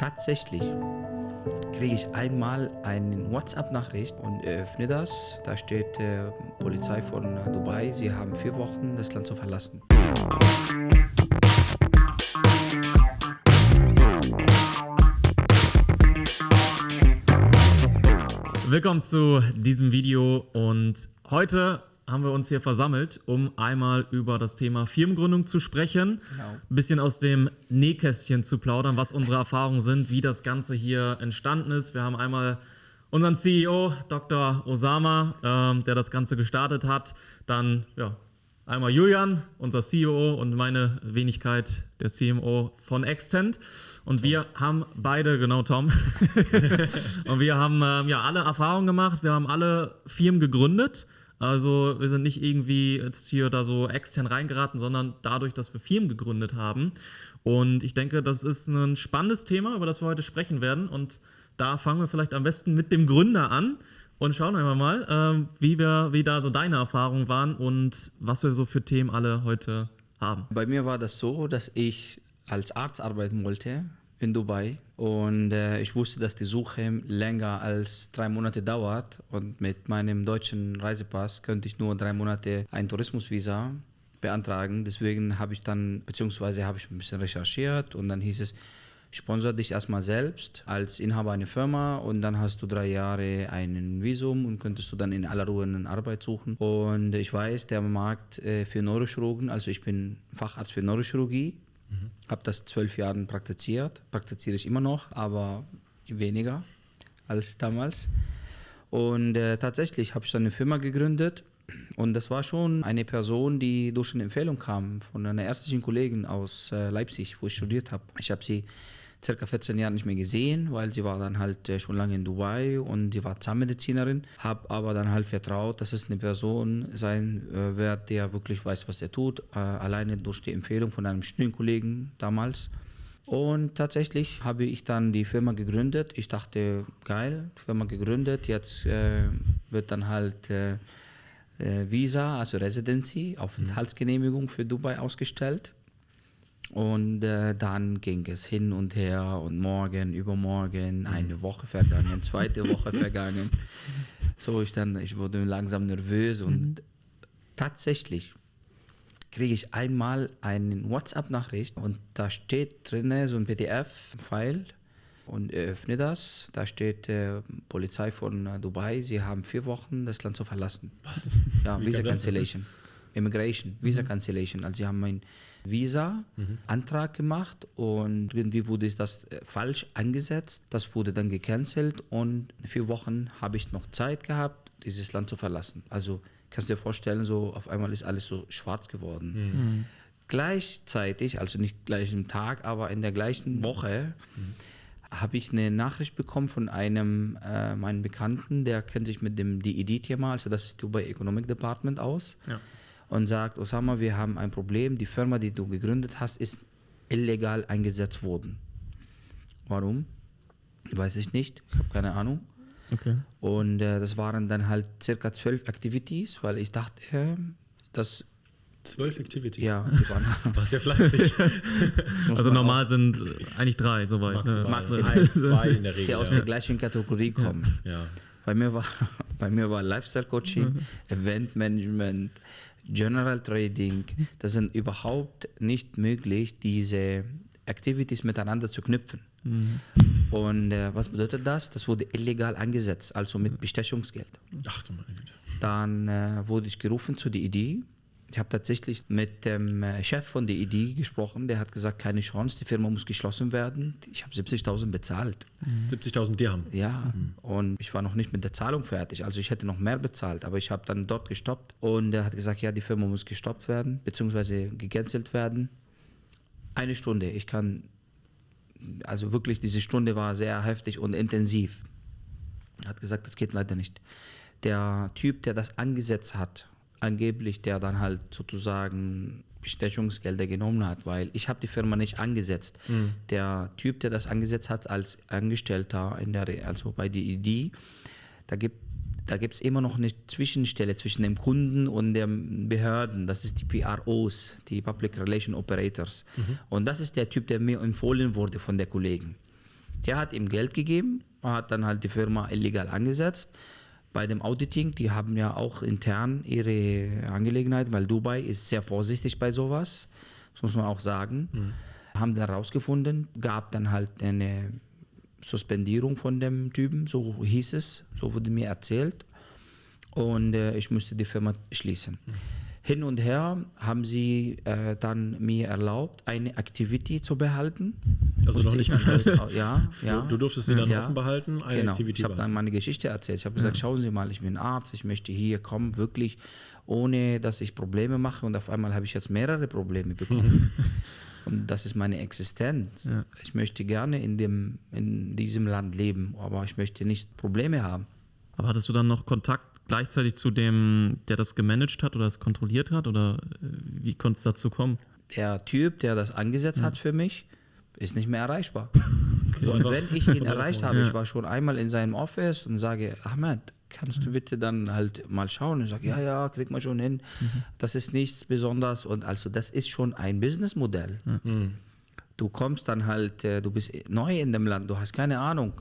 Tatsächlich kriege ich einmal eine WhatsApp-Nachricht und öffne das. Da steht Polizei von Dubai, sie haben 4 Wochen das Land zu verlassen. Willkommen zu diesem Video und heute haben wir uns hier versammelt, um einmal über das Thema Firmengründung zu sprechen, ein bisschen aus dem Nähkästchen zu plaudern, was unsere Erfahrungen sind, wie das Ganze hier entstanden ist. Wir haben einmal unseren CEO, Dr. Osama, der das Ganze gestartet hat, dann einmal Julian, unser CEO und meine Wenigkeit, der CMO von Extent. Und wir haben beide, genau Tom, und wir haben alle Erfahrungen gemacht, wir haben alle Firmen gegründet. Also wir sind nicht irgendwie jetzt hier da so extern reingeraten, sondern dadurch, dass wir Firmen gegründet haben. Und ich denke, das ist ein spannendes Thema, über das wir heute sprechen werden. Und da fangen wir vielleicht am besten mit dem Gründer an und schauen einfach mal, wie da so deine Erfahrungen waren und was wir so für Themen alle heute haben. Bei mir war das so, dass ich als Arzt arbeiten wollte in Dubai und ich wusste, dass die Suche länger als 3 Monate dauert und mit meinem deutschen Reisepass könnte ich nur 3 Monate ein Tourismusvisa beantragen. Deswegen habe ich ein bisschen recherchiert und dann hieß es, sponsor dich erstmal selbst als Inhaber einer Firma und dann hast du 3 Jahre ein Visum und könntest du dann in aller Ruhe eine Arbeit suchen. Und ich weiß, der Markt für Neurochirurgen, also ich bin Facharzt für Neurochirurgie, habe das 12 Jahre praktiziere ich immer noch, aber weniger als damals. Und tatsächlich habe ich dann eine Firma gegründet und das war schon eine Person, die durch eine Empfehlung kam von einer ärztlichen Kollegin aus Leipzig, wo ich studiert habe. Ich habe sie circa 14 Jahre nicht mehr gesehen, weil sie war dann halt schon lange in Dubai und sie war Zahnmedizinerin. Habe aber dann halt vertraut, dass es eine Person sein wird, der wirklich weiß, was er tut. Alleine durch die Empfehlung von einem Studienkollegen damals. Und tatsächlich habe ich dann die Firma gegründet. Ich dachte, geil, Firma gegründet. Jetzt wird dann halt Visa, also Residency, Aufenthaltsgenehmigung für Dubai ausgestellt. Und dann ging es hin und her und morgen, übermorgen, eine Woche vergangen, 2. Woche vergangen. So, ich wurde langsam nervös und tatsächlich kriege ich einmal eine WhatsApp-Nachricht und da steht drin so ein PDF-File und öffne das. Da steht Polizei von Dubai, sie haben 4 Wochen das Land zu verlassen. Was? Ja, Visa Cancellation. Immigration, Visa Cancellation. Also sie haben meinen Visa-Antrag gemacht und irgendwie wurde das falsch angesetzt. Das wurde dann gecancelt und 4 Wochen habe ich noch Zeit gehabt, dieses Land zu verlassen. Also kannst du dir vorstellen, so auf einmal ist alles so schwarz geworden. Gleichzeitig, also nicht gleich im Tag, aber in der gleichen Woche habe ich eine Nachricht bekommen von meinem Bekannten, der kennt sich mit dem DED-Thema, also das ist Dubai Economic Department aus. Ja. Und sagt, Osama, wir haben ein Problem, die Firma, die du gegründet hast, ist illegal eingesetzt worden. Warum? Weiß ich nicht, ich habe keine Ahnung. Okay. Und das waren dann halt circa 12 Activities, weil ich dachte, dass 12 Activities? Ja, die waren warst ja fleißig. Also normal sind eigentlich 3 soweit. Maximal 1, 2 in der Regel. Die aus der gleichen Kategorie kommen. Ja. Bei mir war Lifestyle Coaching, Event Management, General Trading. Das sind überhaupt nicht möglich, diese Activities miteinander zu knüpfen. Und was bedeutet das? Das wurde illegal eingesetzt, also mit Bestechungsgeld. Ach du meine Güte. Dann wurde ich gerufen zu DED. Ich habe tatsächlich mit dem Chef von DED gesprochen, der hat gesagt, keine Chance, die Firma muss geschlossen werden. Ich habe 70.000 bezahlt. 70.000 Dirham? Ja, und ich war noch nicht mit der Zahlung fertig, also ich hätte noch mehr bezahlt, aber ich habe dann dort gestoppt und er hat gesagt, ja, die Firma muss gestoppt werden, beziehungsweise gecancelt werden. 1 Stunde, also wirklich, diese Stunde war sehr heftig und intensiv. Er hat gesagt, das geht leider nicht. Der Typ, der das angesetzt hat, angeblich, der dann halt sozusagen Bestechungsgelder genommen hat, weil ich habe die Firma nicht angesetzt. Der Typ, der das angesetzt hat als Angestellter also bei DED, da gibt es immer noch eine Zwischenstelle zwischen dem Kunden und den Behörden. Das ist die PROs, die Public Relation Operators. Und das ist der Typ, der mir empfohlen wurde von der Kollegen. Der hat ihm Geld gegeben, hat dann halt die Firma illegal angesetzt. Bei dem Auditing, die haben ja auch intern ihre Angelegenheiten, weil Dubai ist sehr vorsichtig bei sowas, das muss man auch sagen. Haben dann rausgefunden, gab dann halt eine Suspendierung von dem Typen, so hieß es, so wurde mir erzählt. Und ich musste die Firma schließen. Hin und her haben sie dann mir erlaubt, eine Activity zu behalten. Also noch nicht geschlossen? Ja. Du durftest sie dann offen behalten, eine genau. Activity Ich habe dann meine Geschichte erzählt. Ich habe gesagt, schauen Sie mal, ich bin Arzt, ich möchte hier kommen, wirklich, ohne dass ich Probleme mache. Und auf einmal habe ich jetzt mehrere Probleme bekommen. Und das ist meine Existenz. Ja. Ich möchte gerne in diesem Land leben, aber ich möchte nicht Probleme haben. Aber hattest du dann noch Kontakt gleichzeitig zu dem, der das gemanagt hat oder das kontrolliert hat? Oder wie konnte es dazu kommen? Der Typ, der das angesetzt hat für mich, ist nicht mehr erreichbar. Und wenn ich ihn erreicht habe, ich war schon einmal in seinem Office und sage, Ahmed, kannst du bitte dann halt mal schauen? Und ich sage, ja, krieg mal schon hin. Das ist nichts Besonderes. Und also das ist schon ein Businessmodell. Du kommst dann halt, du bist neu in dem Land, du hast keine Ahnung.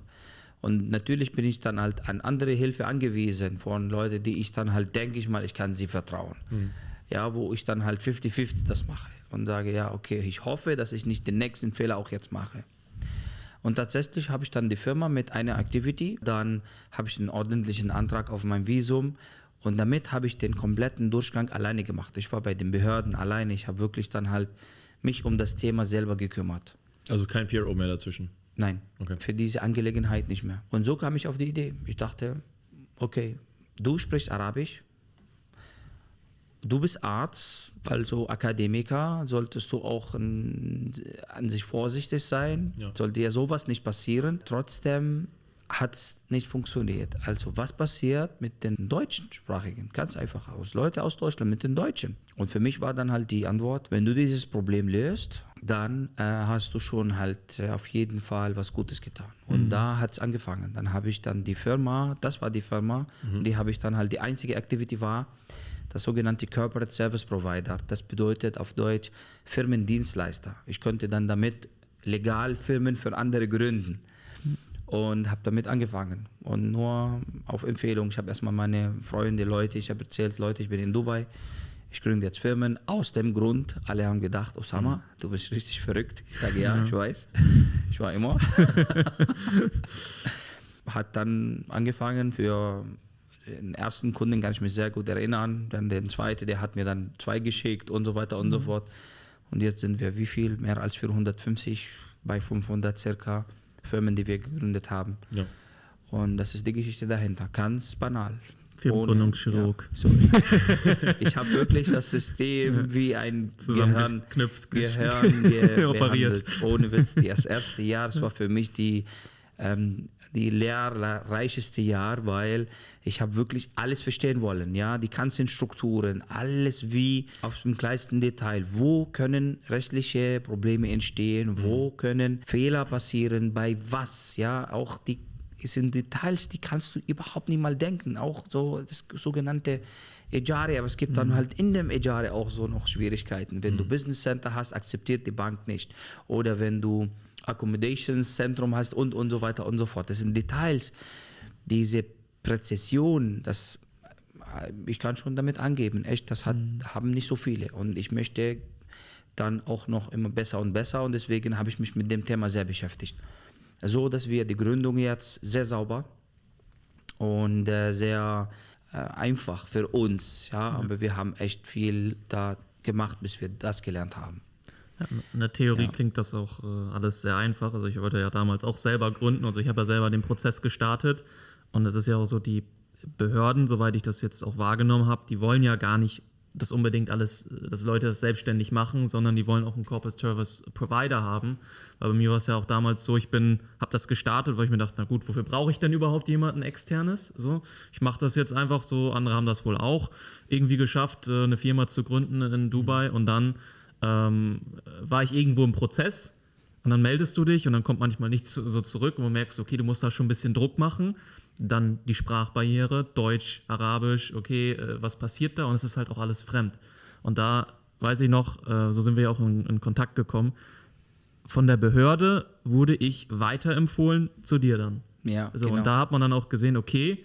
Und natürlich bin ich dann halt an andere Hilfe angewiesen von Leuten, die ich dann halt, denke ich mal, ich kann sie vertrauen. Ja, wo ich dann halt 50-50 das mache und sage, ja, okay, ich hoffe, dass ich nicht den nächsten Fehler auch jetzt mache. Und tatsächlich habe ich dann die Firma mit einer Activity, dann habe ich einen ordentlichen Antrag auf mein Visum und damit habe ich den kompletten Durchgang alleine gemacht. Ich war bei den Behörden alleine, ich habe wirklich dann halt mich um das Thema selber gekümmert. Also kein PRO mehr dazwischen? Nein, okay. Für diese Angelegenheit nicht mehr. Und so kam ich auf die Idee. Ich dachte, okay, du sprichst Arabisch, du bist Arzt, also Akademiker, solltest du auch an sich vorsichtig sein, sollte dir sowas nicht passieren. Trotzdem hat es nicht funktioniert. Also was passiert mit den Deutschsprachigen? Ganz einfach Leute aus Deutschland mit den Deutschen. Und für mich war dann halt die Antwort, wenn du dieses Problem löst, dann hast du schon halt auf jeden Fall was Gutes getan. Und da hat es angefangen. Dann habe ich dann die Firma, das war die Firma, die habe ich dann halt, die einzige Activity war, das sogenannte Corporate Service Provider. Das bedeutet auf Deutsch Firmendienstleister. Ich konnte dann damit legal Firmen für andere gründen. Und habe damit angefangen. Und nur auf Empfehlung. Ich habe erstmal meine Freunde, Leute, ich habe erzählt, Leute, ich bin in Dubai. Ich gründe jetzt Firmen. Aus dem Grund, alle haben gedacht, Osama, du bist richtig verrückt. Ich sage, ja, ich weiß. Ich war immer. Hat dann angefangen für den ersten Kunden, kann ich mich sehr gut erinnern. Dann den zweiten, der hat mir dann 2 geschickt und so weiter und so fort. Und jetzt sind wir wie viel? Mehr als 450, bei 500 circa. Firmen, die wir gegründet haben. Ja. Und das ist die Geschichte dahinter. Ganz banal. Firmengründungschirurg. Ja, so ist es. Ich habe wirklich das System wie ein Gehirn operiert. Ohne Witz. Das erste Jahr, das war für mich die lehrreichste Jahr, weil ich habe wirklich alles verstehen wollen, ja, die ganzen Strukturen, alles wie auf dem kleinsten Detail. Wo können rechtliche Probleme entstehen? Wo können Fehler passieren? Bei was? Ja, auch die sind Details, die kannst du überhaupt nicht mal denken. Auch so das sogenannte Ejare, aber es gibt dann halt in dem Ejare auch so noch Schwierigkeiten. Wenn du Business Center hast, akzeptiert die Bank nicht. Oder wenn du Accommodations-Zentrum hast und so weiter und so fort. Das sind Details. Diese Präzision, ich kann schon damit angeben, echt, das haben nicht so viele. Und ich möchte dann auch noch immer besser und besser und deswegen habe ich mich mit dem Thema sehr beschäftigt. So, dass wir die Gründung jetzt sehr sauber und sehr einfach für uns, ja, aber wir haben echt viel da gemacht, bis wir das gelernt haben. Ja, in der Theorie klingt das auch alles sehr einfach. Also ich wollte ja damals auch selber gründen, also ich habe ja selber den Prozess gestartet und es ist ja auch so, die Behörden, soweit ich das jetzt auch wahrgenommen habe, die wollen ja gar nicht das unbedingt alles, dass Leute das selbstständig machen, sondern die wollen auch einen Corporate Service Provider haben. Weil bei mir war es ja auch damals so, habe das gestartet, weil ich mir dachte, na gut, wofür brauche ich denn überhaupt jemanden Externes? So, ich mache das jetzt einfach so, andere haben das wohl auch irgendwie geschafft, eine Firma zu gründen in Dubai und dann war ich irgendwo im Prozess und dann meldest du dich und dann kommt manchmal nichts so zurück und man merkst, okay, du musst da schon ein bisschen Druck machen. Dann die Sprachbarriere, Deutsch, Arabisch, okay, was passiert da? Und es ist halt auch alles fremd. Und da weiß ich noch, so sind wir ja auch in Kontakt gekommen, von der Behörde wurde ich weiterempfohlen zu dir dann. Ja, so, genau. Und da hat man dann auch gesehen, okay,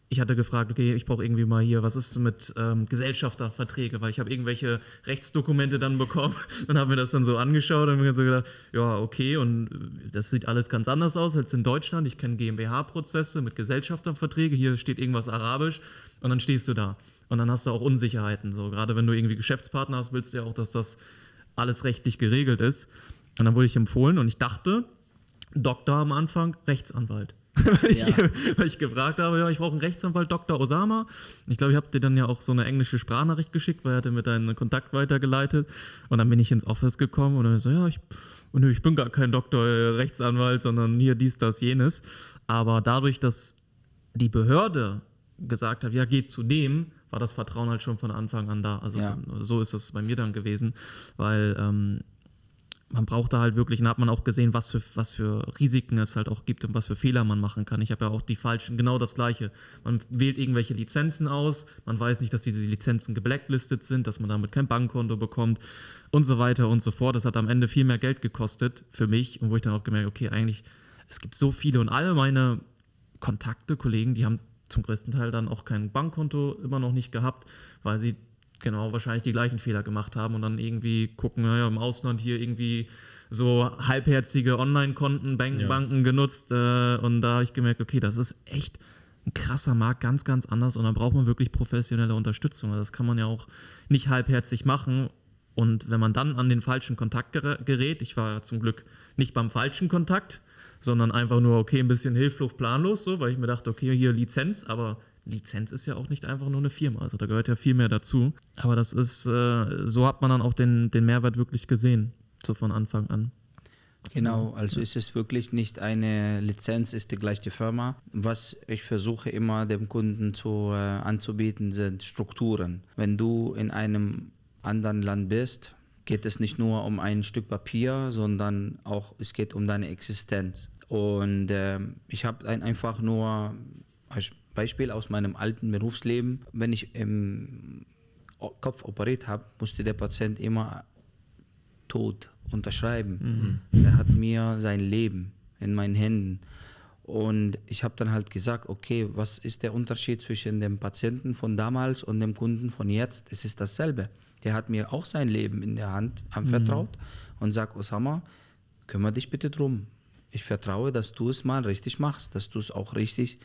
ich hatte gefragt, okay, ich brauche irgendwie mal hier, was ist mit Gesellschafterverträge, weil ich habe irgendwelche Rechtsdokumente dann bekommen und habe mir das dann so angeschaut und mir so gedacht, ja, okay, und das sieht alles ganz anders aus als in Deutschland. Ich kenne GmbH-Prozesse mit Gesellschafterverträge, hier steht irgendwas Arabisch und dann stehst du da. Und dann hast du auch Unsicherheiten. So. Gerade wenn du irgendwie Geschäftspartner hast, willst du ja auch, dass das alles rechtlich geregelt ist. Und dann wurde ich empfohlen und ich dachte, Doktor am Anfang, Rechtsanwalt. Weil ich gefragt habe, ja, ich brauche einen Rechtsanwalt, Dr. Osama. Ich glaube, ich habe dir dann ja auch so eine englische Sprachnachricht geschickt, weil er hatte mir deinen Kontakt weitergeleitet. Und dann bin ich ins Office gekommen und dann so, ja, ich bin gar kein Doktor, Rechtsanwalt, sondern hier dies, das, jenes. Aber dadurch, dass die Behörde gesagt hat, ja, geh zu dem, war das Vertrauen halt schon von Anfang an da. Also so ist es bei mir dann gewesen, weil man braucht da halt wirklich, und da hat man auch gesehen, was für Risiken es halt auch gibt und was für Fehler man machen kann. Ich habe ja auch die falschen, genau das Gleiche. Man wählt irgendwelche Lizenzen aus, man weiß nicht, dass diese Lizenzen geblacklistet sind, dass man damit kein Bankkonto bekommt und so weiter und so fort. Das hat am Ende viel mehr Geld gekostet für mich und wo ich dann auch gemerkt, okay, eigentlich, es gibt so viele und alle meine Kontakte, Kollegen, die haben zum größten Teil dann auch kein Bankkonto immer noch nicht gehabt, weil sie genau wahrscheinlich die gleichen Fehler gemacht haben und dann irgendwie gucken, naja, im Ausland hier irgendwie so halbherzige Online-Konten, Banken genutzt und da habe ich gemerkt, okay, das ist echt ein krasser Markt, ganz, ganz anders und da braucht man wirklich professionelle Unterstützung. Das kann man ja auch nicht halbherzig machen und wenn man dann an den falschen Kontakt gerät, ich war ja zum Glück nicht beim falschen Kontakt, sondern einfach nur, okay, ein bisschen hilflos, planlos, so, weil ich mir dachte, okay, hier Lizenz, aber Lizenz ist ja auch nicht einfach nur eine Firma, also da gehört ja viel mehr dazu. Aber das ist, so hat man dann auch den Mehrwert wirklich gesehen, so von Anfang an. Genau, also ist es wirklich nicht eine Lizenz, ist die gleiche Firma. Was ich versuche immer dem Kunden anzubieten, sind Strukturen. Wenn du in einem anderen Land bist, geht es nicht nur um ein Stück Papier, sondern auch, es geht um deine Existenz. Und ich habe einfach nur als Beispiel aus meinem alten Berufsleben, wenn ich im Kopf operiert habe, musste der Patient immer tot unterschreiben. Er hat mir sein Leben in meinen Händen. Und ich habe dann halt gesagt, okay, was ist der Unterschied zwischen dem Patienten von damals und dem Kunden von jetzt? Es ist dasselbe. Der hat mir auch sein Leben in der Hand anvertraut und sagt, Osama, kümmere dich bitte drum. Ich vertraue, dass du es mal richtig machst, dass du es auch richtig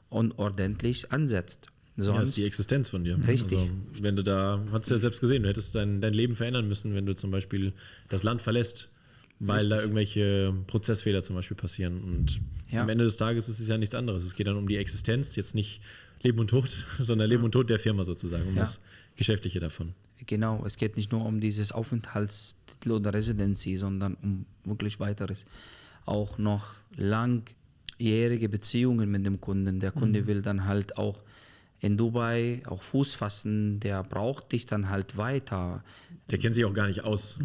und ordentlich ansetzt. Sonst das ist die Existenz von dir. Richtig. Also, wenn du da, hast du ja selbst gesehen, du hättest dein Leben verändern müssen, wenn du zum Beispiel das Land verlässt, weil da irgendwelche Prozessfehler zum Beispiel passieren. Und am Ende des Tages ist es ja nichts anderes. Es geht dann um die Existenz, jetzt nicht Leben und Tod, sondern Leben und Tod der Firma sozusagen, um das Geschäftliche davon. Genau, es geht nicht nur um dieses Aufenthaltstitel oder Residency, sondern um wirklich weiteres. Auch noch langjährige Beziehungen mit dem Kunden. Der Kunde will dann halt auch in Dubai auch Fuß fassen, der braucht dich dann halt weiter. Der kennt sich auch gar nicht aus.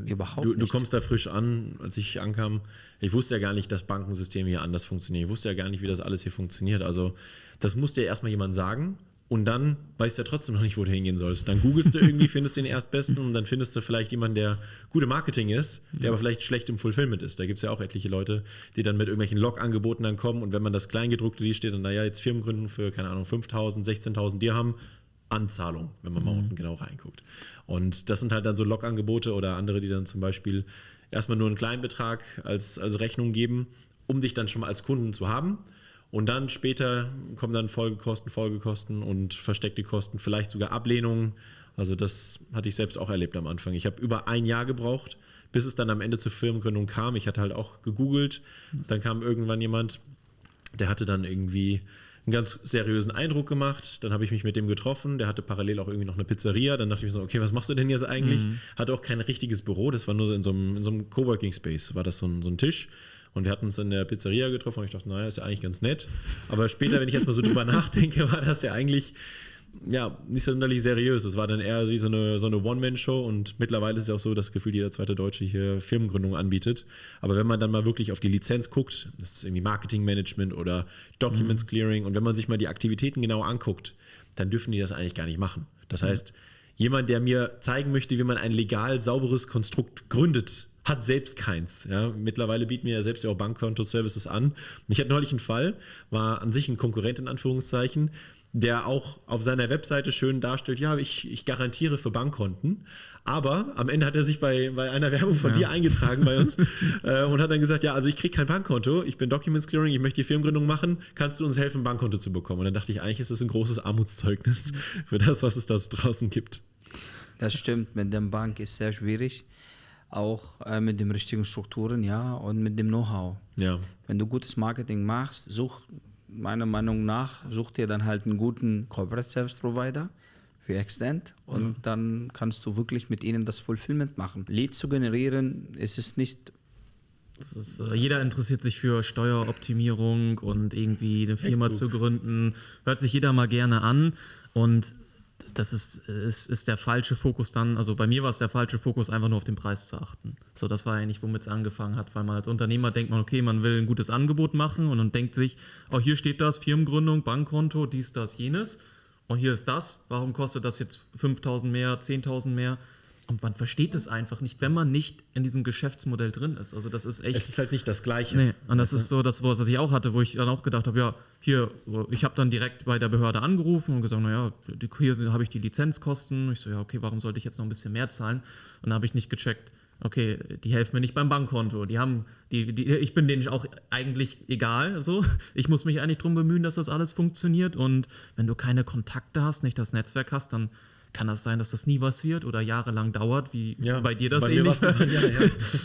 Überhaupt nicht. Du kommst da frisch an, als ich ankam. Ich wusste ja gar nicht, dass Bankensysteme hier anders funktionieren. Ich wusste ja gar nicht, wie das alles hier funktioniert. Also das musste ja erstmal jemand sagen. Und dann weißt du ja trotzdem noch nicht, wo du hingehen sollst. Dann googelst du irgendwie, findest den Erstbesten und dann findest du vielleicht jemanden, der gute Marketing ist, der aber vielleicht schlecht im Fulfillment ist. Da gibt es ja auch etliche Leute, die dann mit irgendwelchen Log-Angeboten dann kommen und wenn man das Kleingedruckte liest, steht dann, naja, jetzt Firmengründen für, keine Ahnung, 5.000, 16.000 Dirham, Anzahlung, wenn man mal unten genau reinguckt. Und das sind halt dann so Log-Angebote oder andere, die dann zum Beispiel erstmal nur einen kleinen Betrag als Rechnung geben, um dich dann schon mal als Kunden zu haben. Und dann später kommen dann Folgekosten und versteckte Kosten, vielleicht sogar Ablehnungen. Also das hatte ich selbst auch erlebt am Anfang. Ich habe über ein Jahr gebraucht, bis es dann am Ende zur Firmengründung kam. Ich hatte halt auch gegoogelt. Dann kam irgendwann jemand, der hatte dann irgendwie einen ganz seriösen Eindruck gemacht. Dann habe ich mich mit dem getroffen. Der hatte parallel auch irgendwie noch eine Pizzeria. Dann dachte ich mir so, okay, was machst du denn jetzt eigentlich? Hatte auch kein richtiges Büro. Das war nur so in so einem Coworking Space. War das so ein Tisch. Und wir hatten uns in der Pizzeria getroffen und ich dachte, naja, ist ja eigentlich ganz nett. Aber später, wenn ich jetzt mal so drüber nachdenke, war das ja eigentlich nicht sonderlich seriös. Es war dann eher wie so eine One-Man-Show und mittlerweile ist es ja auch so, dass gefühlt jeder zweite Deutsche hier Firmengründung anbietet. Aber wenn man dann mal wirklich auf die Lizenz guckt, das ist irgendwie Marketing-Management oder Documents Clearing und wenn man sich mal die Aktivitäten genau anguckt, dann dürfen die das eigentlich gar nicht machen. Das heißt, jemand, der mir zeigen möchte, wie man ein legal sauberes Konstrukt gründet, hat selbst keins. Ja. Mittlerweile bieten wir ja selbst auch Bankkonto-Services an. Und ich hatte neulich einen Fall, war an sich ein Konkurrent in Anführungszeichen, der auch auf seiner Webseite schön darstellt, ja, ich garantiere für Bankkonten. Aber am Ende hat er sich bei einer Werbung von dir eingetragen bei uns und hat dann gesagt, ja, also ich kriege kein Bankkonto, ich bin Documents Clearing, ich möchte die Firmengründung machen, kannst du uns helfen, ein Bankkonto zu bekommen? Und dann dachte ich, eigentlich ist das ein großes Armutszeugnis für das, was es da draußen gibt. Das stimmt, mit der Bank ist sehr schwierig. Auch mit den richtigen Strukturen, ja, und mit dem Know-how. Ja. Wenn du gutes Marketing machst, meiner Meinung nach, such dir dann halt einen guten Corporate Service Provider für Extend und dann kannst du wirklich mit ihnen das Fulfillment machen. Leads zu generieren, ist es nicht. Jeder interessiert sich für Steueroptimierung und irgendwie eine Firma zu gründen. Hört sich jeder mal gerne an und das ist der falsche Fokus dann, also bei mir war es der falsche Fokus, einfach nur auf den Preis zu achten. So, das war eigentlich, womit es angefangen hat, weil man als Unternehmer denkt man, okay, man will ein gutes Angebot machen und dann denkt sich, oh, hier steht das, Firmengründung, Bankkonto, dies, das, jenes und hier ist das, warum kostet das jetzt 5.000 mehr, 10.000 mehr? Und man versteht es einfach nicht, wenn man nicht in diesem Geschäftsmodell drin ist. Also das ist echt... Es ist halt nicht das Gleiche. Nee, und das ist so das, was ich auch hatte, wo ich dann auch gedacht habe, ja, hier, ich habe dann direkt bei der Behörde angerufen und gesagt, naja, hier habe ich die Lizenzkosten. Ich so, ja, okay, warum sollte ich jetzt noch ein bisschen mehr zahlen? Und dann habe ich nicht gecheckt, okay, die helfen mir nicht beim Bankkonto. Ich bin denen auch eigentlich egal. So. Ich muss mich eigentlich darum bemühen, dass das alles funktioniert. Und wenn du keine Kontakte hast, nicht das Netzwerk hast, dann kann das sein, dass das nie was wird oder jahrelang dauert, wie bei dir das ähnlich.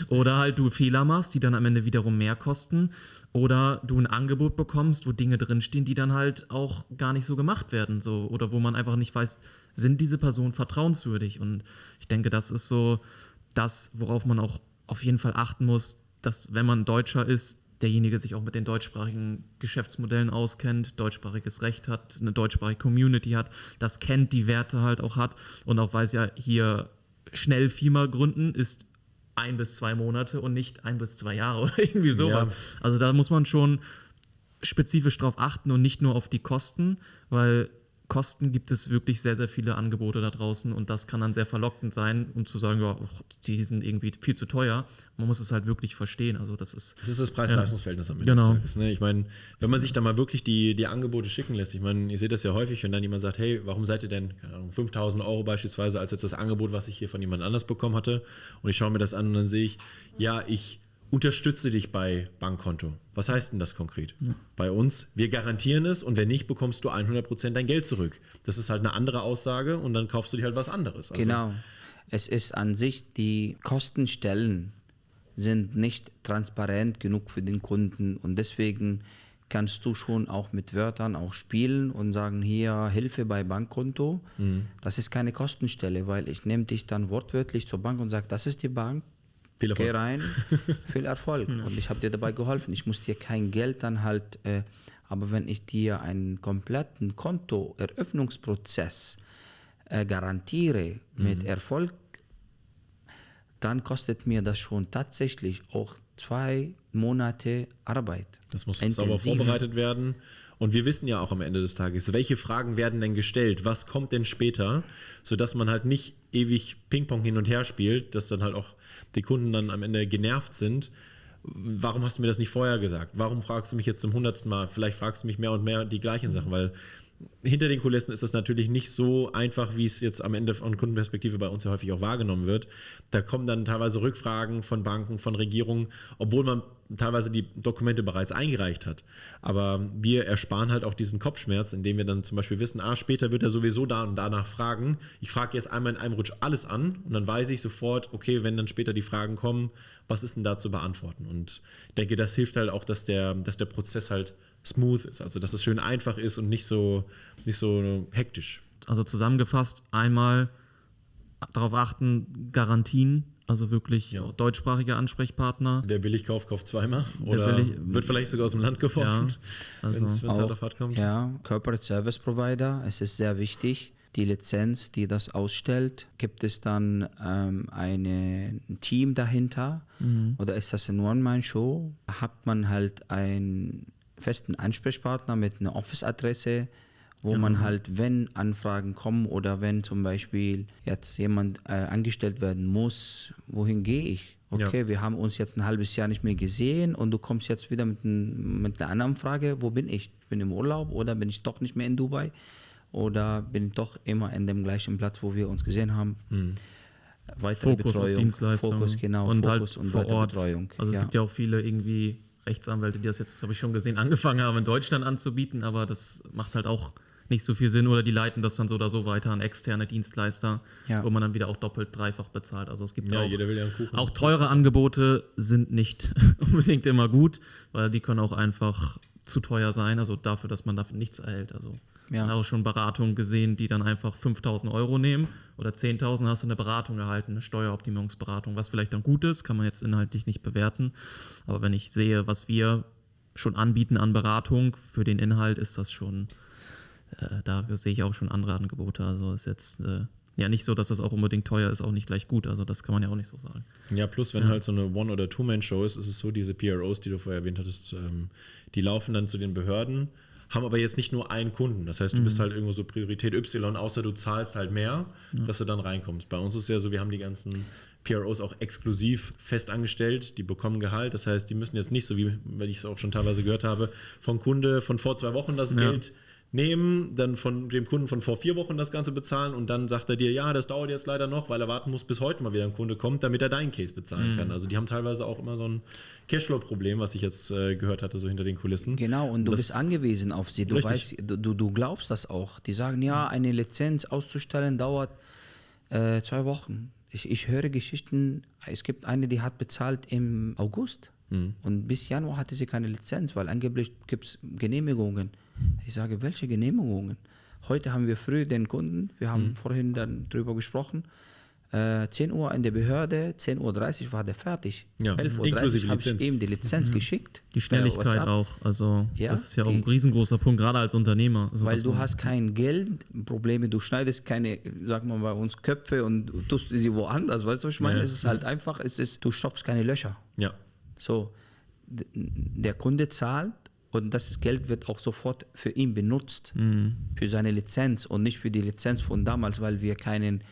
Oder halt du Fehler machst, die dann am Ende wiederum mehr kosten. Oder du ein Angebot bekommst, wo Dinge drinstehen, die dann halt auch gar nicht so gemacht werden. So. Oder wo man einfach nicht weiß, sind diese Personen vertrauenswürdig? Und ich denke, das ist so das, worauf man auch auf jeden Fall achten muss, dass, wenn man Deutscher ist, derjenige sich auch mit den deutschsprachigen Geschäftsmodellen auskennt, deutschsprachiges Recht hat, eine deutschsprachige Community hat, das kennt, die Werte halt auch hat und auch weiß ja, hier schnell Firma gründen ist 1 bis 2 Monate und nicht 1 bis 2 Jahre oder irgendwie sowas. Ja. Also da muss man schon spezifisch drauf achten und nicht nur auf die Kosten, weil Kosten gibt es wirklich sehr, sehr viele Angebote da draußen und das kann dann sehr verlockend sein, um zu sagen, ja, die sind irgendwie viel zu teuer. Man muss es halt wirklich verstehen. Also das ist das Preis-Leistungs-Verhältnis am Ende des Tages. Ne? Ich meine, wenn man sich da mal wirklich die Angebote schicken lässt, ich meine, ihr seht das ja häufig, wenn dann jemand sagt, hey, warum seid ihr denn, keine Ahnung, 5.000 € beispielsweise, als jetzt das Angebot, was ich hier von jemand anders bekommen hatte und ich schaue mir das an und dann sehe ich, ja, ich unterstütze dich bei Bankkonto. Was heißt denn das konkret? Ja. Bei uns, wir garantieren es und wenn nicht, bekommst du 100% dein Geld zurück. Das ist halt eine andere Aussage und dann kaufst du dir halt was anderes. Also genau. Es ist an sich, die Kostenstellen sind nicht transparent genug für den Kunden und deswegen kannst du schon auch mit Wörtern auch spielen und sagen, hier Hilfe bei Bankkonto. Das ist keine Kostenstelle, weil ich nehme dich dann wortwörtlich zur Bank und sage, das ist die Bank. Viel Erfolg. Geh rein, viel Erfolg. Und ich habe dir dabei geholfen. Ich muss dir kein Geld dann halt, aber wenn ich dir einen kompletten Kontoeröffnungsprozess garantiere mit Erfolg, dann kostet mir das schon tatsächlich auch 2 Monate Arbeit. Das muss sauber vorbereitet werden. Und wir wissen ja auch am Ende des Tages, welche Fragen werden denn gestellt, was kommt denn später, sodass man halt nicht ewig Ping-Pong hin und her spielt, dass dann halt auch die Kunden dann am Ende genervt sind. Warum hast du mir das nicht vorher gesagt? Warum fragst du mich jetzt zum 100. Mal? Vielleicht fragst du mich mehr und mehr die gleichen Sachen, weil hinter den Kulissen ist das natürlich nicht so einfach, wie es jetzt am Ende von Kundenperspektive bei uns ja häufig auch wahrgenommen wird. Da kommen dann teilweise Rückfragen von Banken, von Regierungen, obwohl man teilweise die Dokumente bereits eingereicht hat. Aber wir ersparen halt auch diesen Kopfschmerz, indem wir dann zum Beispiel wissen, später wird er sowieso da und danach fragen. Ich frage jetzt einmal in einem Rutsch alles an und dann weiß ich sofort, okay, wenn dann später die Fragen kommen, was ist denn da zu beantworten? Und ich denke, das hilft halt auch, dass der Prozess halt smooth ist, also dass es schön einfach ist und nicht so hektisch. Also zusammengefasst, einmal darauf achten, Garantien, also wirklich deutschsprachige Ansprechpartner. Wer billig kauft, kauft zweimal oder wird vielleicht sogar aus dem Land geworfen, wenn es halt auf hart kommt. Ja, Corporate Service Provider, es ist sehr wichtig. Die Lizenz, die das ausstellt, gibt es dann ein Team dahinter oder ist das eine One-Man-Show? Hat man halt einen festen Ansprechpartner mit einer Office-Adresse, wo man halt, wenn Anfragen kommen oder wenn zum Beispiel jetzt jemand angestellt werden muss, wohin gehe ich? Okay, wir haben uns jetzt ein halbes Jahr nicht mehr gesehen und du kommst jetzt wieder mit einer anderen Frage, wo bin ich? Bin ich im Urlaub oder bin ich doch nicht mehr in Dubai? Oder bin ich doch immer in dem gleichen Platz, wo wir uns gesehen haben? Weitere Fokus Betreuung, auf Dienstleistungen Fokus, genau, und Fokus halt und vor weitere Ort. Betreuung. Also es gibt ja auch viele irgendwie Rechtsanwälte, die das jetzt, habe ich schon gesehen, angefangen haben in Deutschland anzubieten, aber das macht halt auch nicht so viel Sinn oder die leiten das dann so oder so weiter an externe Dienstleister, wo man dann wieder auch doppelt, dreifach bezahlt. Also es gibt jeder will ja einen Kuchen. auch teure Angebote sind nicht unbedingt immer gut, weil die können auch einfach zu teuer sein, also dafür, dass man dafür nichts erhält. Also ich habe auch schon Beratungen gesehen, die dann einfach 5.000 € nehmen oder 10.000, hast du eine Beratung erhalten, eine Steueroptimierungsberatung, was vielleicht dann gut ist, kann man jetzt inhaltlich nicht bewerten. Aber wenn ich sehe, was wir schon anbieten an Beratung für den Inhalt, ist das schon, da sehe ich auch schon andere Angebote. Also ist jetzt nicht so, dass das auch unbedingt teuer ist, auch nicht gleich gut. Also das kann man ja auch nicht so sagen. Ja, plus wenn halt so eine One- oder Two-Man-Show ist, ist es so, diese PROs, die du vorher erwähnt hattest, die laufen dann zu den Behörden, haben aber jetzt nicht nur einen Kunden. Das heißt, du bist halt irgendwo so Priorität Y, außer du zahlst halt mehr, dass du dann reinkommst. Bei uns ist ja so, wir haben die ganzen PROs auch exklusiv fest angestellt, die bekommen Gehalt. Das heißt, die müssen jetzt nicht so, wie wenn ich es auch schon teilweise gehört habe, von Kunde von vor 2 Wochen das Geld nehmen, dann von dem Kunden von vor 4 Wochen das Ganze bezahlen und dann sagt er dir, ja, das dauert jetzt leider noch, weil er warten muss, bis heute mal wieder ein Kunde kommt, damit er deinen Case bezahlen kann. Also die haben teilweise auch immer so ein Cashflow-Problem, was ich jetzt gehört hatte, so hinter den Kulissen. Genau, und du bist angewiesen auf sie. Du weißt, du glaubst das auch. Die sagen, ja, eine Lizenz auszustellen dauert 2 Wochen. Ich höre Geschichten, es gibt eine, die hat bezahlt im August und bis Januar hatte sie keine Lizenz, weil angeblich gibt es Genehmigungen. Ich sage, welche Genehmigungen? Heute haben wir früh den Kunden, wir haben vorhin dann drüber gesprochen, 10 Uhr in der Behörde, 10:30 Uhr war der fertig. Ja, 11:30 Uhr habe ich ihm die Lizenz geschickt. Die Schnelligkeit auch, also das ist ja auch ein riesengroßer Punkt, gerade als Unternehmer. Also weil du hast kein Geldprobleme, du schneidest keine, sag mal bei uns, Köpfe und tust sie woanders, weißt du, was ich meine? Es ist halt einfach, du stopfst keine Löcher. Ja. So, der Kunde zahlt und das Geld wird auch sofort für ihn benutzt, für seine Lizenz und nicht für die Lizenz von damals, weil wir keinen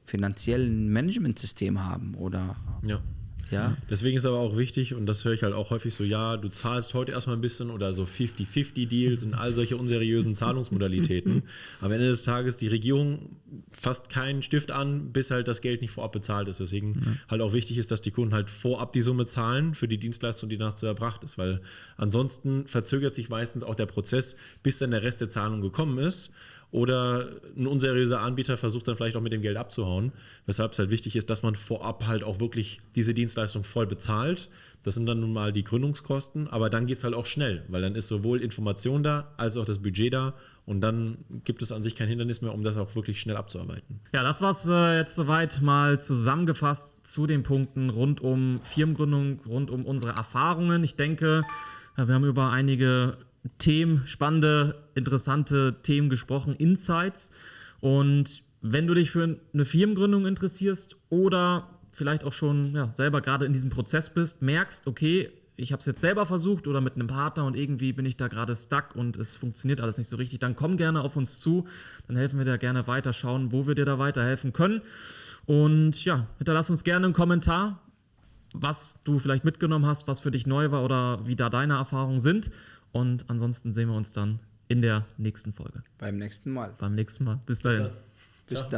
finanziellen Managementsystem haben oder ja. Deswegen ist aber auch wichtig, und das höre ich halt auch häufig so, ja, du zahlst heute erstmal ein bisschen oder so 50-50-Deals und all solche unseriösen Zahlungsmodalitäten. Am Ende des Tages, die Regierung fasst keinen Stift an, bis halt das Geld nicht vorab bezahlt ist. Deswegen halt auch wichtig ist, dass die Kunden halt vorab die Summe zahlen für die Dienstleistung, die danach zu erbracht ist, weil ansonsten verzögert sich meistens auch der Prozess, bis dann der Rest der Zahlung gekommen ist. Oder ein unseriöser Anbieter versucht dann vielleicht auch mit dem Geld abzuhauen, weshalb es halt wichtig ist, dass man vorab halt auch wirklich diese Dienstleistung voll bezahlt. Das sind dann nun mal die Gründungskosten, aber dann geht es halt auch schnell, weil dann ist sowohl Information da, als auch das Budget da und dann gibt es an sich kein Hindernis mehr, um das auch wirklich schnell abzuarbeiten. Ja, das war es jetzt soweit mal zusammengefasst zu den Punkten rund um Firmengründung, rund um unsere Erfahrungen. Ich denke, wir haben über einige Themen, spannende, interessante Themen gesprochen, Insights. Und wenn du dich für eine Firmengründung interessierst oder vielleicht auch schon selber gerade in diesem Prozess bist, merkst, okay, ich habe es jetzt selber versucht oder mit einem Partner und irgendwie bin ich da gerade stuck und es funktioniert alles nicht so richtig, dann komm gerne auf uns zu, dann helfen wir dir gerne weiter, schauen, wo wir dir da weiterhelfen können. Und ja, hinterlass uns gerne einen Kommentar, was du vielleicht mitgenommen hast, was für dich neu war oder wie da deine Erfahrungen sind. Und ansonsten sehen wir uns dann in der nächsten Folge. Beim nächsten Mal. Bis dahin. Bis dann.